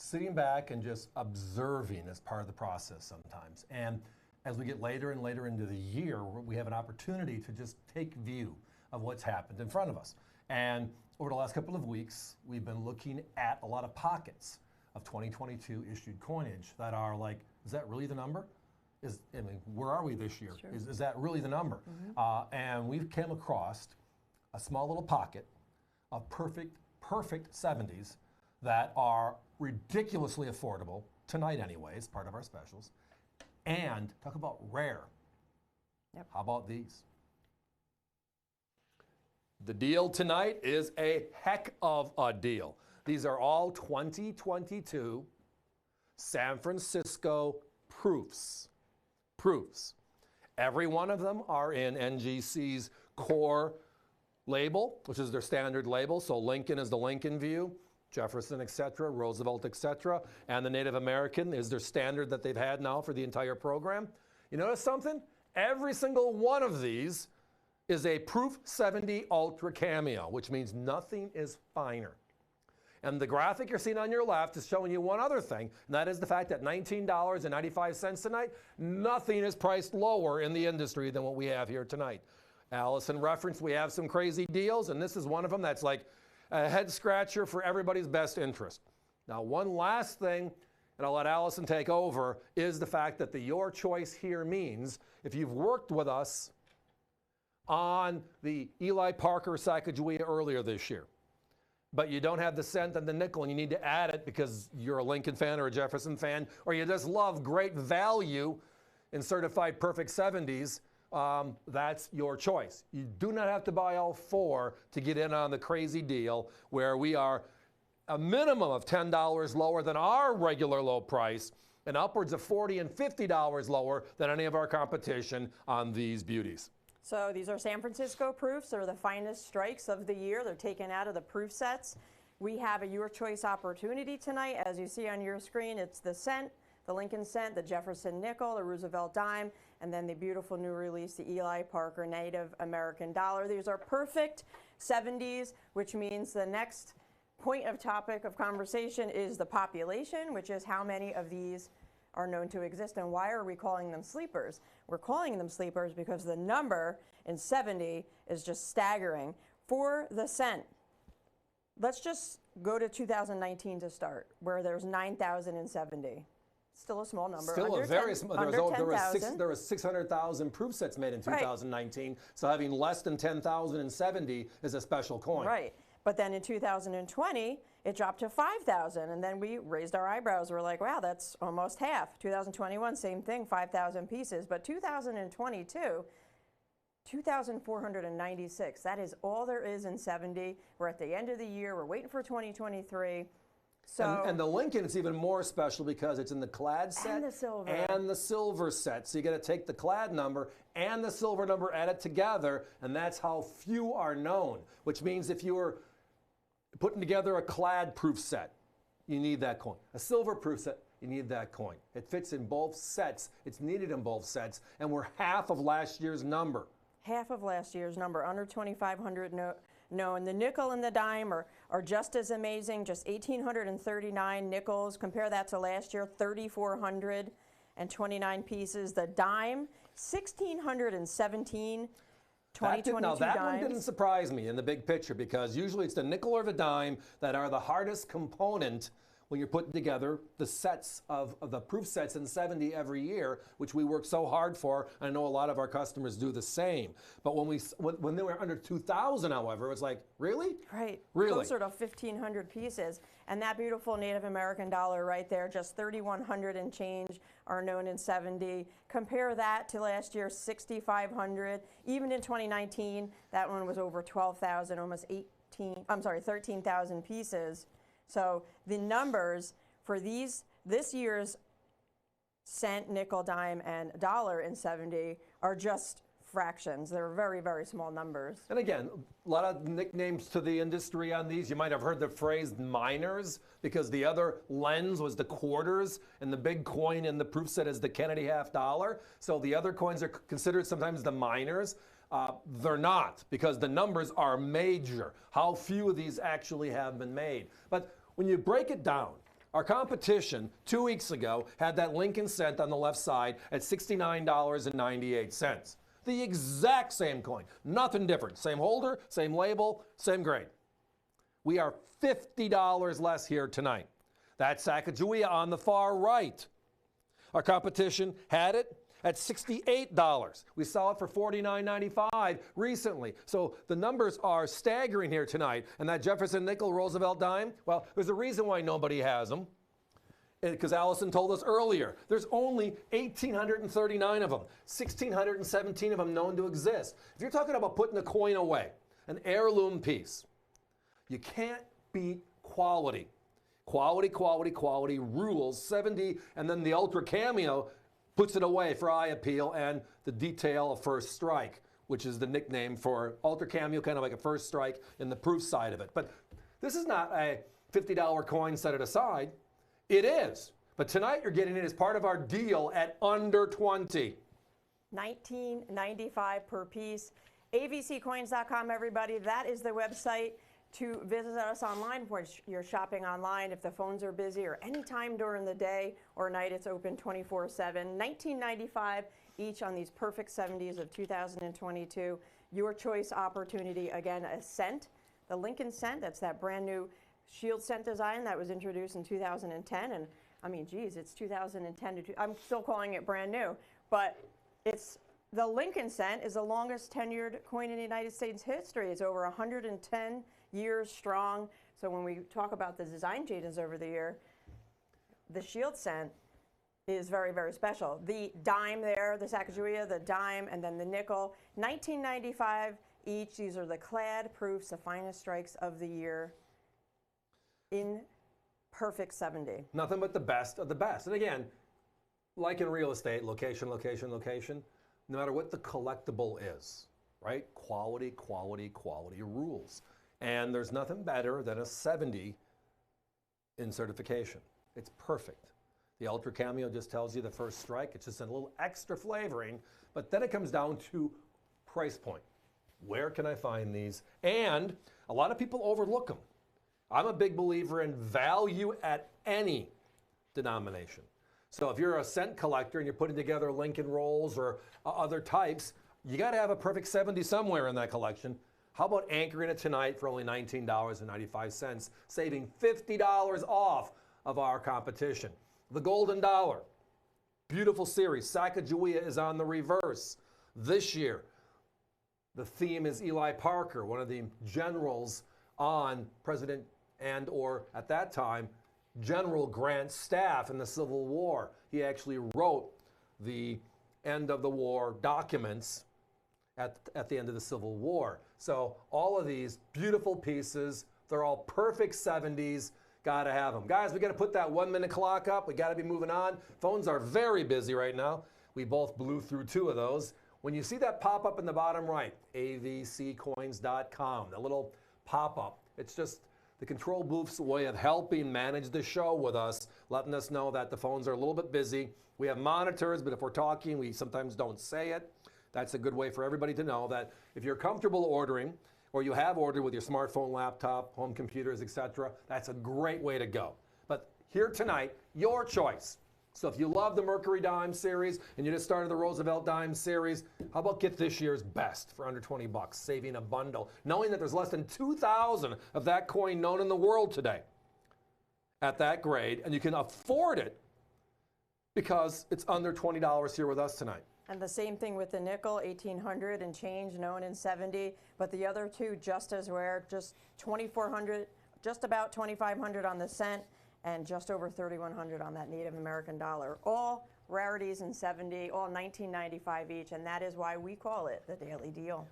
sitting back and just observing as part of the process sometimes. And as we get later and later into the year, we have an opportunity to just take view of what's happened in front of us. And over the last couple of weeks, we've been looking at a lot of pockets of 2022 issued coinage that are like, is that really the number? Where are we this year? Sure. Is that really the number? And we've come across a small little pocket of perfect 70s that are ridiculously affordable, tonight anyways, part of our specials. And talk about rare. Yep. How about these? The deal tonight is a heck of a deal. These are all 2022 San Francisco proofs. Every one of them are in NGC's core label, which is their standard label. So Lincoln is the Lincoln view, Jefferson, etc., Roosevelt, etc., and the Native American is their standard that they've had now for the entire program. You notice something? Every single one of these is a Proof 70 Ultra Cameo, which means nothing is finer. And the graphic you're seeing on your left is showing you one other thing, and that is the fact that $19.95 tonight, nothing is priced lower in the industry than what we have here tonight. Allison referenced we have some crazy deals, and this is one of them that's like a head scratcher for everybody's best interest. Now, one last thing, and I'll let Allison take over, is the fact that the your choice here means if you've worked with us on the Eli Parker Sacagawea earlier this year, but you don't have the cent and the nickel and you need to add it because you're a Lincoln fan or a Jefferson fan, or you just love great value in certified perfect 70s, that's your choice. You do not have to buy all four to get in on the crazy deal where we are a minimum of $10 lower than our regular low price and upwards of $40 and $50 lower than any of our competition on these beauties. So these are San Francisco proofs. They're the finest strikes of the year. They're taken out of the proof sets. We have a your choice opportunity tonight. As you see on your screen, it's the cent, the Lincoln cent, the Jefferson nickel, the Roosevelt dime, and then the beautiful new release, the Eli Parker Native American dollar. These are perfect 70s, which means the next point of topic of conversation is the population, which is how many of these are known to exist, and why are we calling them sleepers? We're calling them sleepers because the number in 70 is just staggering. For the cent, let's just go to 2019 to start, where there's 9,070. Still a small number. Still a very small. There were 600,000 proof sets made in 2019, right. So having less than 10,070 is a special coin. Right. But then in 2020, it dropped to 5,000, and then we raised our eyebrows. We're like, wow, that's almost half. 2021, same thing, 5,000 pieces. But 2022, 2,496. That is all there is in 70. We're at the end of the year. We're waiting for 2023. So and the Lincoln is even more special because it's in the clad set and the silver set. So you got to take the clad number and the silver number, add it together, and that's how few are known. Which means if you were putting together a clad proof set, you need that coin. A silver proof set, you need that coin. It fits in both sets. It's needed in both sets, and we're half of last year's number. Half of last year's number, under 2,500 known. The nickel and the dime are just as amazing, just 1,839 nickels. Compare that to last year, 3,429 pieces. The dime, 1,617. 2022 now that dimes. one didn't surprise me in the big picture because usually it's the nickel or the dime that are the hardest component when you're putting together the sets of the proof sets in 70 every year, which we work so hard for. I know a lot of our customers do the same. But when they were under 2,000, however, it was like, really? Right. Really? Closer to 1,500 pieces. And that beautiful Native American dollar right there, just 3,100 and change are known in 70. Compare that to last year's 6,500. Even in 2019, that one was over 12,000, almost 13,000 pieces. So the numbers for this year's cent, nickel, dime, and dollar in 70 are just fractions. They're very, very small numbers. And again, a lot of nicknames to the industry on these. You might have heard the phrase miners because the other lens was the quarters and the big coin in the proof set is the Kennedy half dollar. So the other coins are considered sometimes the miners. They're not because the numbers are major. How few of these actually have been made. But when you break it down, Our competition 2 weeks ago had that Lincoln cent on the left side at $69.98. The exact same coin, nothing different. Same holder, same label, same grade. We are $50 less here tonight. That's Sacagawea on the far right. Our competition had it at $68. We saw it for $49.95 recently. So the numbers are staggering here tonight. And that Jefferson nickel Roosevelt dime, well, there's a reason why nobody has them. Because Allison told us earlier, there's only 1,839 of them, 1,617 of them known to exist. If you're talking about putting a coin away, an heirloom piece, you can't beat quality. Quality, quality, quality rules 70, and then the Ultra Cameo puts it away for eye appeal and the detail of first strike, which is the nickname for Ultra Cameo, kind of like a first strike in the proof side of it. But this is not a $50 coin, set it aside. It is. But tonight you're getting it as part of our deal at under 20. $19.95 per piece. avccoins.com, everybody. That is the website to visit us online when you're shopping online. If the phones are busy or any time during the day or night, it's open 24/7. $19.95 each on these perfect 70s of 2022. Your choice opportunity, again, a cent. The Lincoln cent, that's that brand new shield cent design that was introduced in 2010. And I mean, geez, it's 2010 I'm still calling it brand new, but the Lincoln cent is the longest tenured coin in the United States history. It's over 110 years strong. So when we talk about the design changes over the year, the shield cent is very, very special. The dime there, the Sacagawea, the dime, and then the nickel, $19.95 each. These are the clad proofs, the finest strikes of the year in perfect 70. Nothing but the best of the best. And again, like in real estate, location, location, location, no matter what the collectible is, right? Quality, quality, quality rules. And there's nothing better than a 70 in certification. It's perfect. The Ultra Cameo just tells you the first strike. It's just a little extra flavoring. But then it comes down to price point. Where can I find these? And a lot of people overlook them. I'm a big believer in value at any denomination. So if you're a cent collector and you're putting together Lincoln rolls or other types, you got to have a perfect 70 somewhere in that collection. How about anchoring it tonight for only $19.95, saving $50 off of our competition? The Golden Dollar, beautiful series. Sacagawea is on the reverse this year. The theme is Eli Parker, one of the generals on President and or at that time General Grant's staff in the Civil War. He actually wrote the end of the war documents at the end of the Civil War. So all of these beautiful pieces, they're all perfect 70s. Got to have them. Guys, we got to put that 1 minute clock up. We got to be moving on. Phones are very busy right now. We both blew through 2 of those. When you see that pop up in the bottom right, avccoins.com, the little pop up, it's just the control booth's way of helping manage the show with us, letting us know that the phones are a little bit busy. We have monitors, but if we're talking, we sometimes don't say it. That's a good way for everybody to know that if you're comfortable ordering, or you have ordered with your smartphone, laptop, home computers, etc., that's a great way to go. But here tonight, your choice. So if you love the Mercury Dime series and you just started the Roosevelt Dime series, how about get this year's best for under 20 bucks, saving a bundle, knowing that there's less than 2,000 of that coin known in the world today at that grade, and you can afford it because it's under $20 here with us tonight. And the same thing with the nickel, 1,800 and change, known in 70. But the other two just as rare, just 2,400, just about 2,500 on the cent, and just over 3,100 on that Native American dollar. All rarities in 70, all $19.95 each, and that is why we call it the Daily Deal.